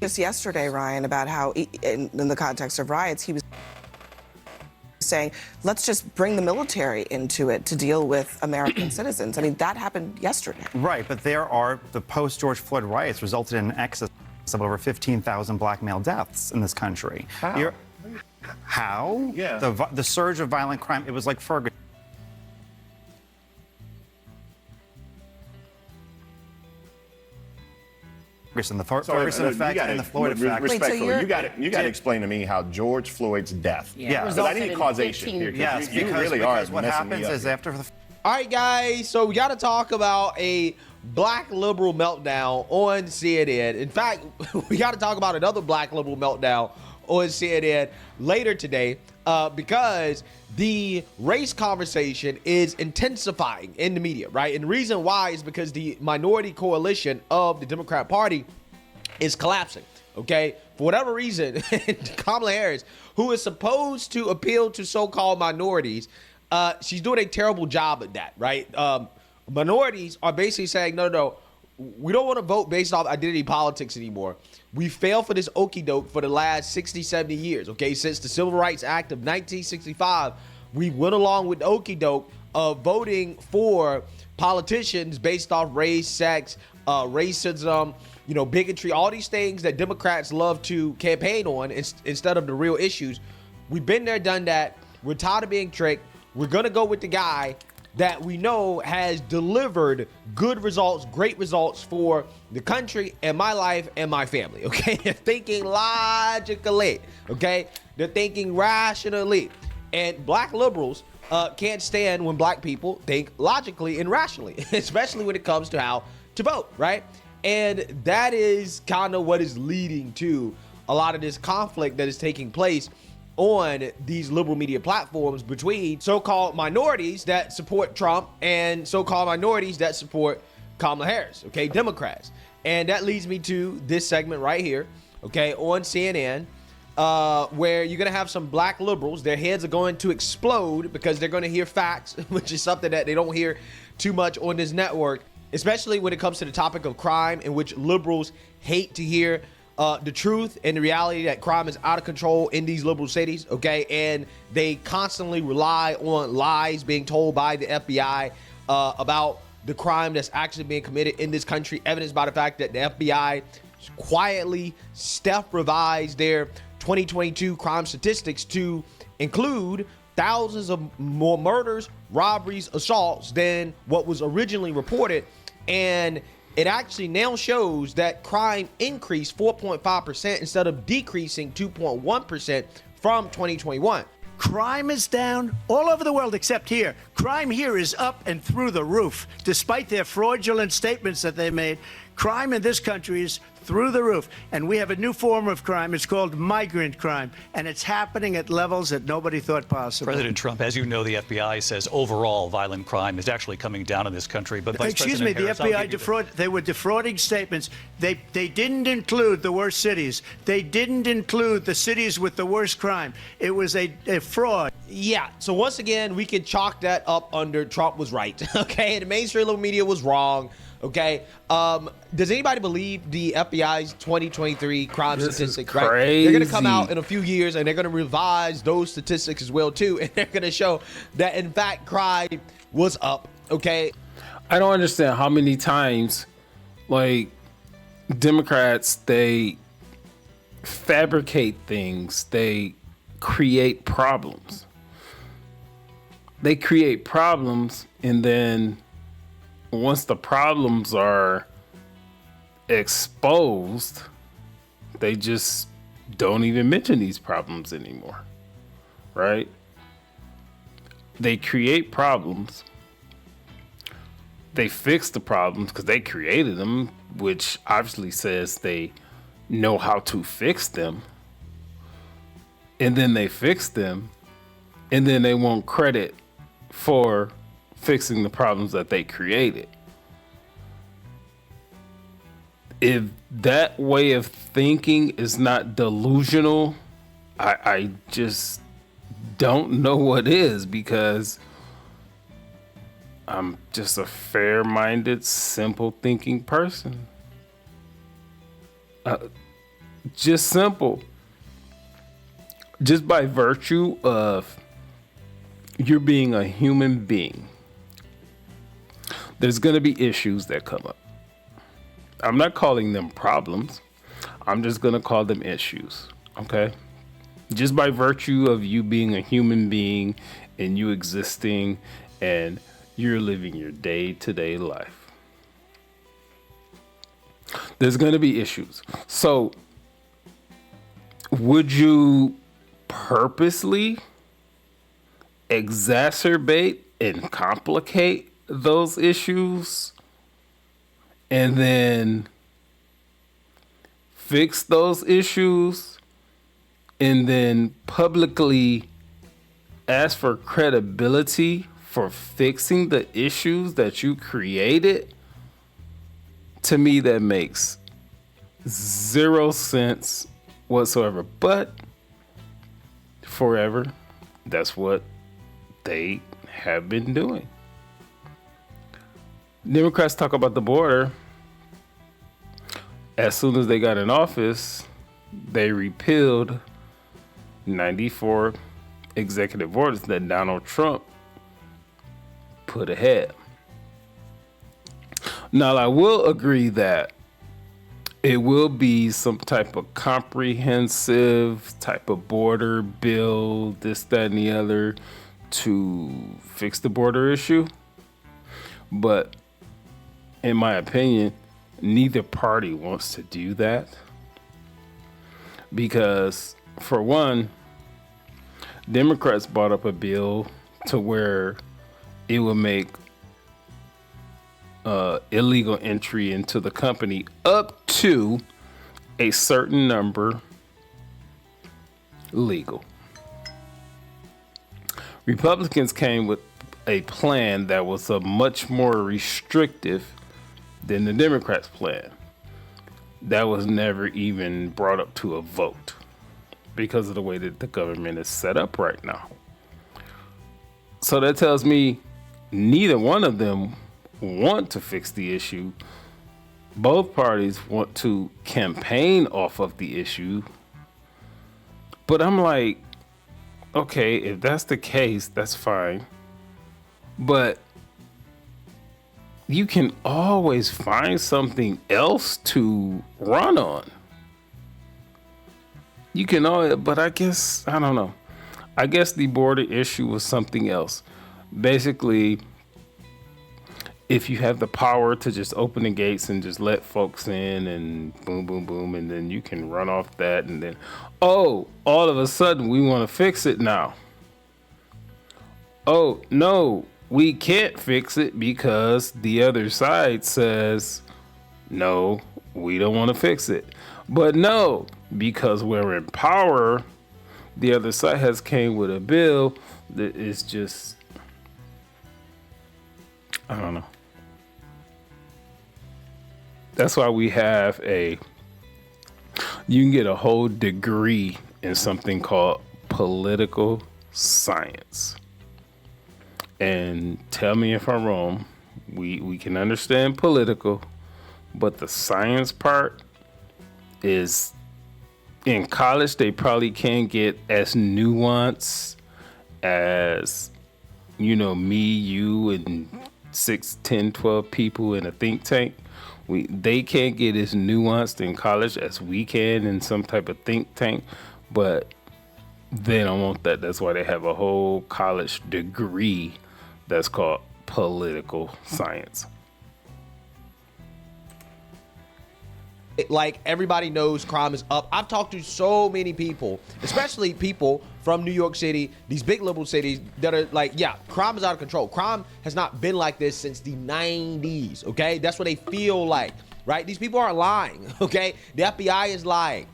just yesterday, Ryan, about how in the context of riots, he was saying, let's just bring the military into it to deal with American citizens. I mean, that happened yesterday. Right, but the post-George Floyd riots resulted in an excess of over 15,000 black male deaths in this country. How? Yeah. The surge of violent crime, it was like Ferguson. The Ferguson effect and the Floyd effect. Respectfully, you got to explain to me how George Floyd's death. Yeah. Because I need causation here. Yes, you really are because what messing me happens up is here. after the. All right, guys, so we got to talk about a black liberal meltdown on CNN. In fact, we got to talk about another black liberal meltdown on CNN later today because the race conversation is intensifying in the media, right? And the reason why is because the minority coalition of the Democrat Party is collapsing, okay? For whatever reason, Kamala Harris, who is supposed to appeal to so-called minorities, she's doing a terrible job at that, right? Minorities are basically saying, no, we don't want to vote based off identity politics anymore. We failed for this okie doke for the last 60, 70 years, okay? Since the Civil Rights Act of 1965, we went along with the okie doke of voting for politicians based off race, sex, racism, bigotry, all these things that Democrats love to campaign on instead of the real issues. We've been there, done that. We're tired of being tricked. We're going to go with the guy that we know has delivered good results, great results for the country and my life and my family, okay? They're thinking logically, okay? They're thinking rationally. And black liberals can't stand when black people think logically and rationally, especially when it comes to how to vote, right? And that is kind of what is leading to a lot of this conflict that is taking place on these liberal media platforms between so-called minorities that support Trump and so-called minorities that support Kamala Harris, okay, Democrats. And that leads me to this segment right here, okay, on CNN, where you're going to have some black liberals. Their heads are going to explode because they're going to hear facts, which is something that they don't hear too much on this network, especially when it comes to the topic of crime, in which liberals hate to hear the truth and the reality that crime is out of control in these liberal cities, okay? And they constantly rely on lies being told by the FBI about the crime that's actually being committed in this country, evidenced by the fact that the FBI quietly revised their 2022 crime statistics to include thousands of more murders, robberies, assaults than what was originally reported. And it actually now shows that crime increased 4.5% instead of decreasing 2.1% from 2021. Crime is down all over the world except here. Crime here is up and through the roof. Despite their fraudulent statements that they made, crime in this country is through the roof. And we have a new form of crime. It's called migrant crime. And it's happening at levels that nobody thought possible. President Trump, as you know, the FBI says overall violent crime is actually coming down in this country. But Vice Excuse me, President the Harris, FBI they were defrauding statements. They didn't include the worst cities. They didn't include the cities with the worst crime. It was a fraud. Yeah, so once again, we can chalk that up under Trump was right, okay? And the mainstream liberal media was wrong, okay? Does anybody believe the FBI's 2023 crime statistics, right? They're going to come out in a few years, and they're going to revise those statistics as well, too, and they're going to show that, in fact, crime was up, okay? I don't understand how many times, like, Democrats, they fabricate things, they create problems. They create problems, and then once the problems are exposed, they just don't even mention these problems anymore, right? They create problems. They fix the problems because they created them, which obviously says they know how to fix them. And then they fix them, and then they want credit for fixing the problems that they created. If that way of thinking is not delusional, I just don't know what is, because I'm just a fair-minded, simple thinking person. just simple. Just by virtue of you're being a human being, there's going to be issues that come up. I'm not calling them problems. I'm just going to call them issues. Okay? Just by virtue of you being a human being and you existing and you're living your day-to-day life, there's going to be issues. So would you purposely exacerbate and complicate those issues and then fix those issues and then publicly ask for credibility for fixing the issues that you created? To me, that makes zero sense whatsoever. But forever, that's what they have been doing. Democrats talk about the border. As soon as they got in office, they repealed 94 executive orders that Donald Trump put ahead. Now, I will agree that it will be some type of comprehensive type of border bill, this, that, and the other, to fix the border issue. But in my opinion, neither party wants to do that. Because, for one, Democrats brought up a bill to where it would make illegal entry into the company up to a certain number legal. Republicans came with a plan that was a much more restrictive than the Democrats' plan. That was never even brought up to a vote because of the way that the government is set up right now. So that tells me neither one of them want to fix the issue. Both parties want to campaign off of the issue. But I'm like, okay, if that's the case, that's fine. But you can always find something else to run on. You can always, but I guess, I don't know. I guess the border issue was something else. Basically, if you have the power to just open the gates and just let folks in and boom, boom, boom, and then you can run off that and then, oh, all of a sudden we want to fix it now. Oh, no, we can't fix it because the other side says, no, we don't want to fix it. But no, because we're in power, the other side has came with a bill that is just, I don't know. That's why we have you can get a whole degree in something called political science. And tell me if I'm wrong, we can understand political, but the science part is, in college, they probably can't get as nuanced as, me, you, and 6, 10, 12 people in a think tank. They can't get as nuanced in college as we can in some type of think tank, but they don't want that. That's why they have a whole college degree that's called political science. Like, everybody knows crime is up. I've talked to so many people, especially people from New York City, these big liberal cities, that are like, yeah, crime is out of control. Crime has not been like this since the 90s, okay? That's what they feel like, right? These people aren't lying, okay? The FBI is lying.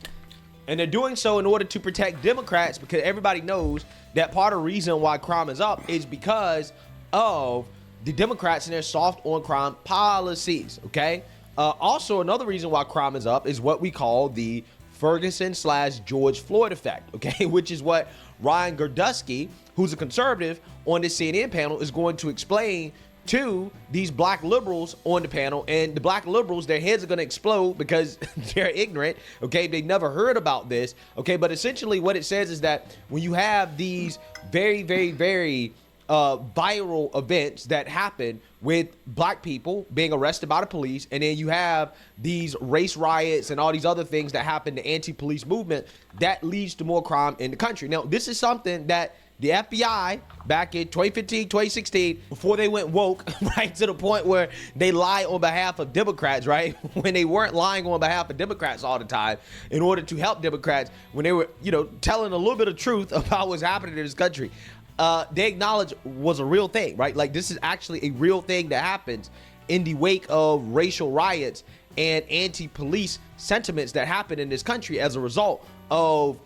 And they're doing so in order to protect Democrats, because everybody knows that part of the reason why crime is up is because of the Democrats and their soft on crime policies, okay? Also, another reason why crime is up is what we call the Ferguson/George Floyd effect, okay? Which is what Ryan Girdusky, who's a conservative on this CNN panel, is going to explain to these black liberals on the panel, and the black liberals, their heads are going to explode because they're ignorant. Okay, they never heard about this. Okay, but essentially what it says is that when you have these very, very, very viral events that happen with black people being arrested by the police, and then you have these race riots and all these other things that happen, the anti-police movement, that leads to more crime in the country. Now, this is something that the FBI back in 2015, 2016, before they went woke, right, to the point where they lie on behalf of Democrats, right, when they weren't lying on behalf of Democrats all the time in order to help Democrats, when they were, telling a little bit of truth about what's happening in this country, they acknowledge was a real thing, right? Like, this is actually a real thing that happens in the wake of racial riots and anti-police sentiments that happen in this country as a result of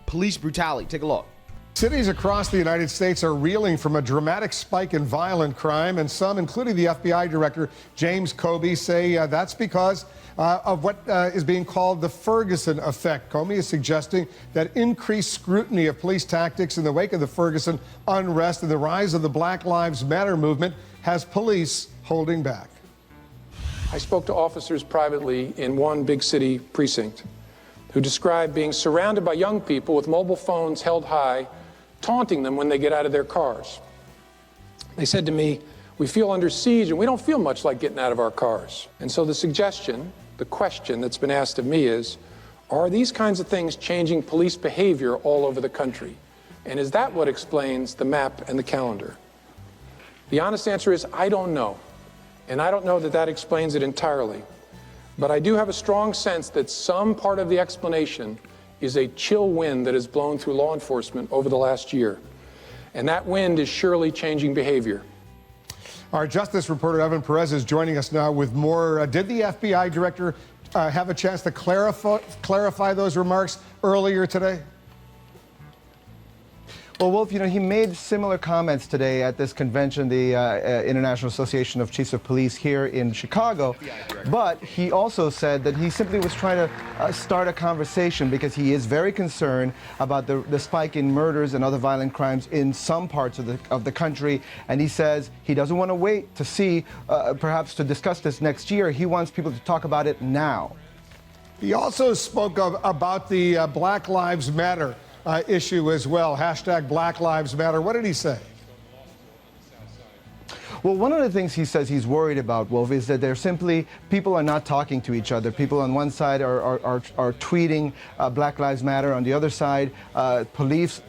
police brutality. Take a look. Cities across the United States are reeling from a dramatic spike in violent crime, and some, including the FBI director James Comey, say that's because of what is being called the Ferguson effect. Comey is suggesting that increased scrutiny of police tactics in the wake of the Ferguson unrest and the rise of the Black Lives Matter movement has police holding back. I spoke to officers privately in one big city precinct who described being surrounded by young people with mobile phones held high, taunting them when they get out of their cars. They said to me, "We feel under siege and we don't feel much like getting out of our cars." And so the question that's been asked of me is, are these kinds of things changing police behavior all over the country? And is that what explains the map and the calendar? The honest answer is, I don't know. And I don't know that that explains it entirely. But I do have a strong sense that some part of the explanation is a chill wind that has blown through law enforcement over the last year. And that wind is surely changing behavior. Our justice reporter Evan Perez is joining us now with more. Did the FBI director have a chance to clarify those remarks earlier today? Well, Wolf, he made similar comments today at this convention, the International Association of Chiefs of Police here in Chicago. But he also said that he simply was trying to start a conversation because he is very concerned about the spike in murders and other violent crimes in some parts of the country. And he says he doesn't want to wait to see, perhaps to discuss this next year. He wants people to talk about it now. He also spoke about the Black Lives Matter issue as well. Hashtag Black Lives Matter. What did he say? Well, one of the things he says he's worried about, Wolf, is that people are not talking to each other. People on one side are tweeting Black Lives Matter. On the other side, Police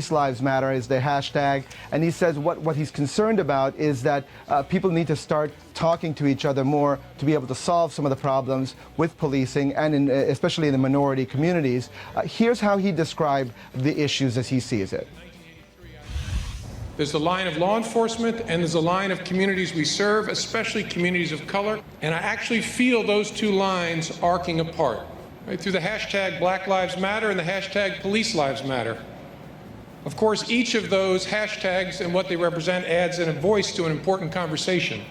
Lives Matter is the hashtag. And he says what he's concerned about is that people need to start talking to each other more to be able to solve some of the problems with policing and especially in the minority communities. Here's how he described the issues as he sees it. There's the line of law enforcement and there's a line of communities we serve, especially communities of color. And I actually feel those two lines arcing apart, right, through the hashtag Black Lives Matter and the hashtag Police Lives Matter. Of course, each of those hashtags and what they represent adds in a voice to an important conversation.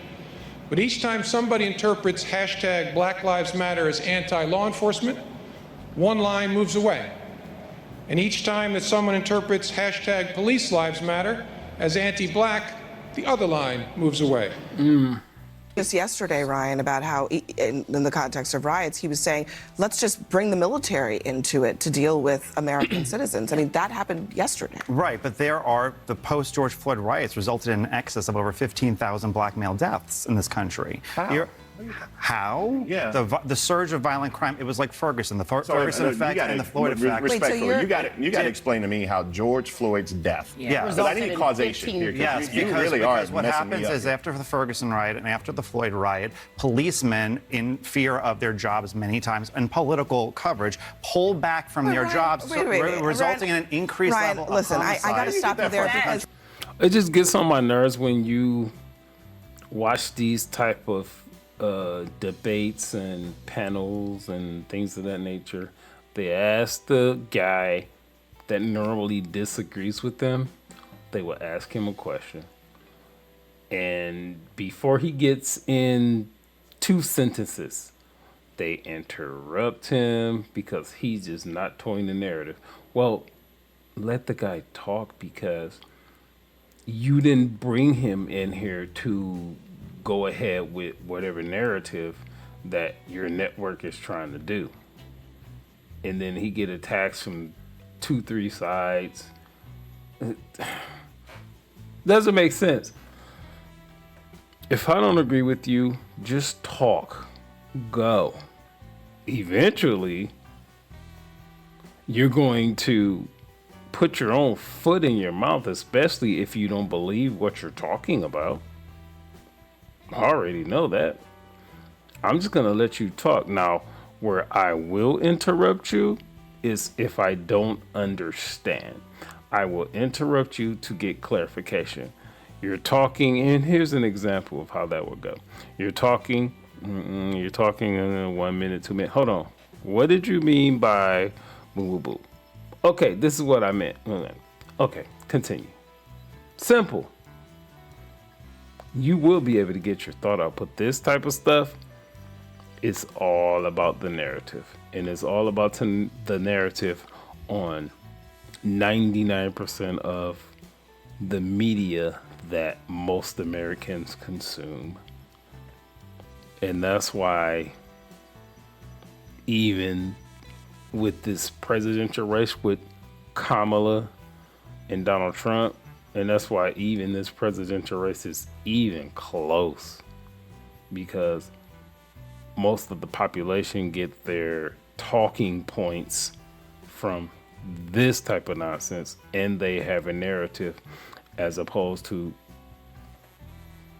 But each time somebody interprets hashtag Black Lives Matter as anti-law enforcement, one line moves away. And each time that someone interprets hashtag Police Lives Matter as anti-black, the other line moves away. Just yesterday, Ryan, about how, in the context of riots, he was saying, let's just bring the military into it to deal with American citizens. I mean, that happened yesterday. Right, but the post-George Floyd riots resulted in an excess of over 15,000 black male deaths in this country. How? Yeah. The surge of violent crime, it was like Ferguson, the Ferguson effect and the Floyd effect. Respectfully, you got to explain to me how George Floyd's death. Yeah. Because I need causation here. Yes, you really because are what messing me happens up is here. after the Ferguson riot and after the Floyd riot, policemen, in fear of their jobs many times and political coverage, pull back from their jobs, resulting in an increased level of listen, I homicide. got to stop you there because It just gets on my nerves when you watch these type of debates and panels and things of that nature. They ask the guy that normally disagrees with them, they will ask him a question. And before he gets in 2 sentences, they interrupt him because he's just not towing the narrative. Well, let the guy talk, because you didn't bring him in here to go ahead with whatever narrative that your network is trying to do. And then he get attacks from 2-3 sides. Doesn't make sense. If I don't agree with you, just talk. Go. Eventually, you're going to put your own foot in your mouth, especially if you don't believe what you're talking about. I already know that. I'm just going to let you talk. Now, where I will interrupt you is if I don't understand. I will interrupt you to get clarification. You're talking, and here's an example of how that would go. You're talking in 1 minute, 2 minutes. Hold on. What did you mean by boo boo boo? Okay, this is what I meant. Okay, continue. Simple. You will be able to get your thought out, but this type of stuff, it's all about the narrative. And it's all about the narrative on 99% of the media that most Americans consume. And that's why even with this presidential race with Kamala and Donald Trump, and that's why even this presidential race is even close, because most of the population get their talking points from this type of nonsense, and they have a narrative as opposed to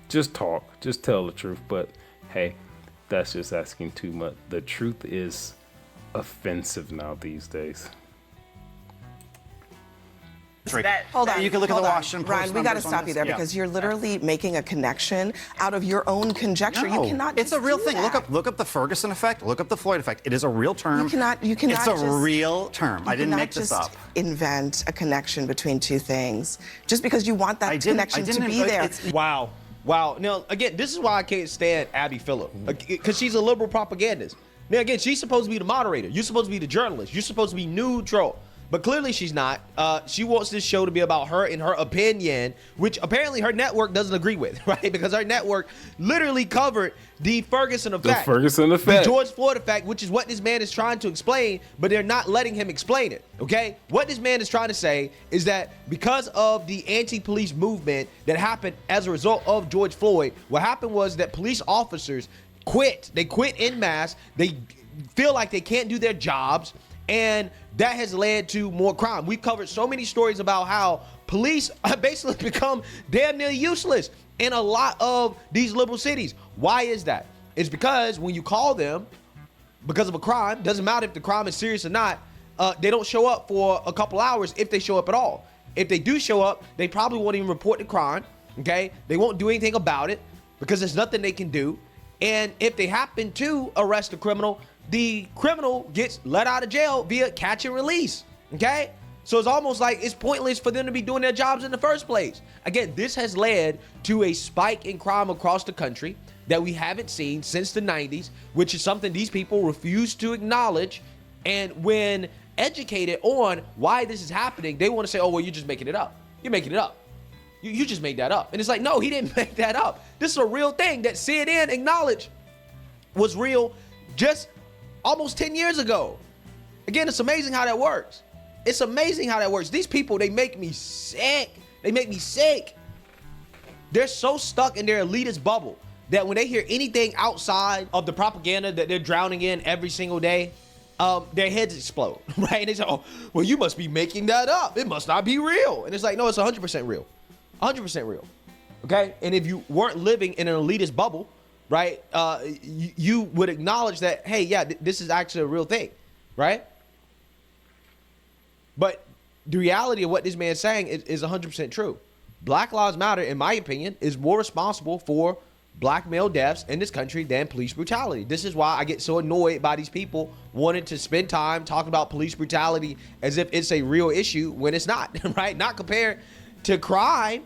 just talk, just tell the truth. But hey, that's just asking too much. The truth is offensive now these days. Hold on. You can look at the hold on. Washington Post. Ryan, we got to numbers on stop you this. there Yeah. because you're literally making a connection out of your own conjecture. No, You cannot. it's just a real do thing. that. Look up the Ferguson effect. Look up the Floyd effect. It is a real term. You cannot It's a just- real term. I didn't make this just up. invent a connection between two things just because you want that I didn't- connection I to didn't be invent- there. it's- Wow. Now, again, this is why I can't stand Abby Phillip, because she's a liberal propagandist. Now, again, she's supposed to be the moderator. You're supposed to be the journalist. You're supposed to be neutral. But clearly she's not. She wants this show to be about her and her opinion, which apparently her network doesn't agree with, right? Because her network literally covered the Ferguson effect. The Ferguson effect. The George Floyd effect, which is what this man is trying to explain, but they're not letting him explain it, okay? What this man is trying to say is that because of the anti-police movement that happened as a result of George Floyd, what happened was that police officers quit. They quit en masse. They feel like they can't do their jobs, and that has led to more crime. We've covered so many stories about how police have basically become damn near useless in a lot of these liberal cities. Why is that? It's because when you call them because of a crime, doesn't matter if the crime is serious or not, they don't show up for a couple hours if they show up at all. If they do show up, they probably won't even report the crime, okay? They won't do anything about it because there's nothing they can do. And if they happen to arrest the criminal gets let out of jail via catch and release, okay? So it's almost like it's pointless for them to be doing their jobs in the first place. Again, this has led to a spike in crime across the country that we haven't seen since the 90s, which is something these people refuse to acknowledge. And when educated on why this is happening, they want to say, oh, well, you're just making it up. You're making it up. You just made that up. And it's like, no, he didn't make that up. This is a real thing that CNN acknowledged was real just almost 10 years ago. Again, it's amazing how that works. It's amazing how that works. These people, they make me sick. They make me sick. They're so stuck in their elitist bubble that when they hear anything outside of the propaganda that they're drowning in every single day, their heads explode, right? And they say, oh, well, you must be making that up. It must not be real. And it's like, no, it's 100% real. 100% real, okay? And if you weren't living in an elitist bubble, right, you would acknowledge that, hey, yeah, this is actually a real thing, right? But the reality of what this man's saying is 100% true. Black Lives Matter, in my opinion, is more responsible for black male deaths in this country than police brutality. This is why I get so annoyed by these people wanting to spend time talking about police brutality as if it's a real issue when it's not, right? Not compared to crime,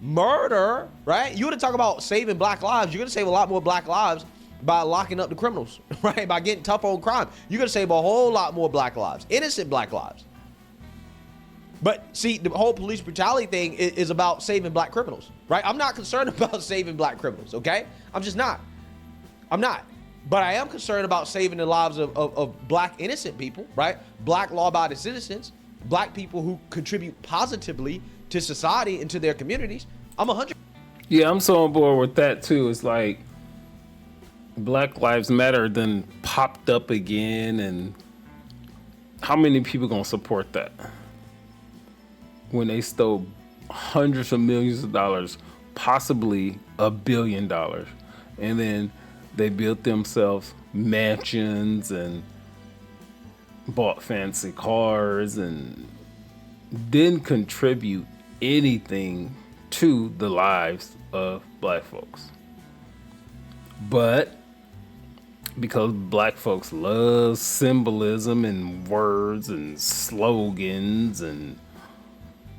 murder, right? You want to talk about saving black lives, you're going to save a lot more black lives by locking up the criminals, right? By getting tough on crime. You're going to save a whole lot more black lives, innocent black lives. But see, the whole police brutality thing is about saving black criminals, right? I'm not concerned about saving black criminals, okay? I'm just not. I'm not. But I am concerned about saving the lives of black innocent people, right? Black law-abiding citizens, black people who contribute positively to society and to their communities. I'm 100. Yeah, I'm so on board with that too. It's like Black Lives Matter then popped up again, and how many people gonna support that when they stole hundreds of millions of dollars, possibly $1 billion, and then they built themselves mansions and bought fancy cars and didn't contribute anything to the lives of black folks. But because black folks love symbolism and words and slogans and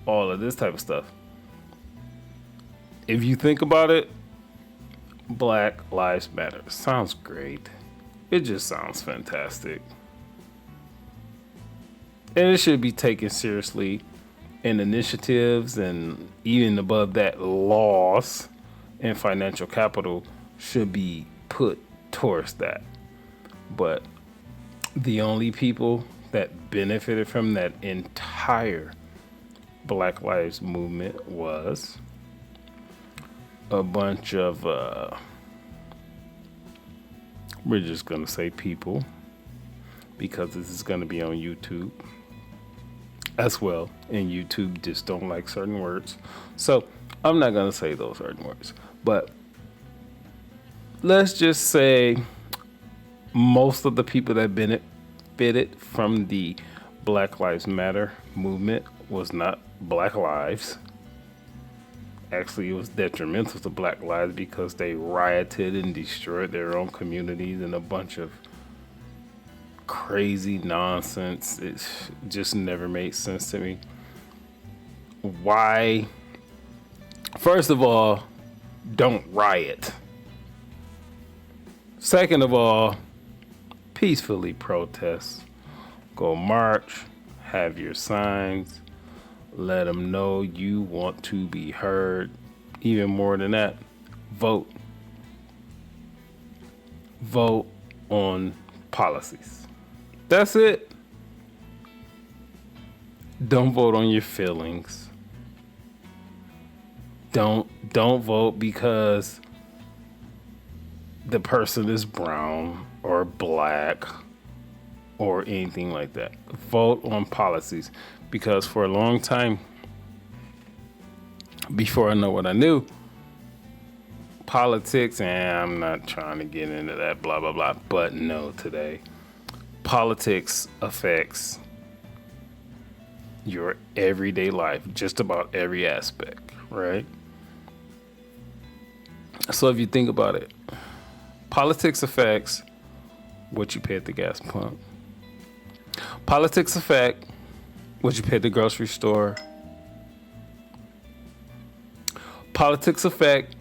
all of this type of stuff, if you think about it, Black Lives Matter sounds great. It just sounds fantastic. And it should be taken seriously, and initiatives and even above that, laws and financial capital should be put towards that. But the only people that benefited from that entire Black Lives movement was a bunch of, we're just gonna say people, because this is gonna be on YouTube as well, and YouTube just don't like certain words. So I'm not gonna say those certain words, but let's just say most of the people that benefited from the Black Lives Matter movement was not Black lives. Actually, it was detrimental to Black lives because they rioted and destroyed their own communities and a bunch of crazy nonsense. It just never made sense to me. Why? First of all, don't riot. Second of all, peacefully protest. Go march, have your signs, let them know you want to be heard. Even more than that, vote. Vote on policies. That's it. Don't vote on your feelings. Don't vote because the person is brown or black or anything like that. Vote on policies, because for a long time, before I know what I knew, politics, and I'm not trying to get into that, blah, blah, blah, but no, today, politics affects your everyday life, just about every aspect, right? So if you think about it, politics affects what you pay at the gas pump. Politics affect what you pay at the grocery store. Politics affect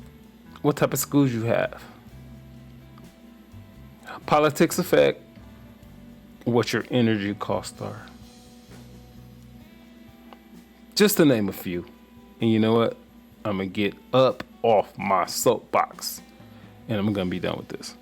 what type of schools you have. Politics affect what your energy costs are. Just to name a few. And you know what? I'm going to get up off my soapbox and I'm going to be done with this.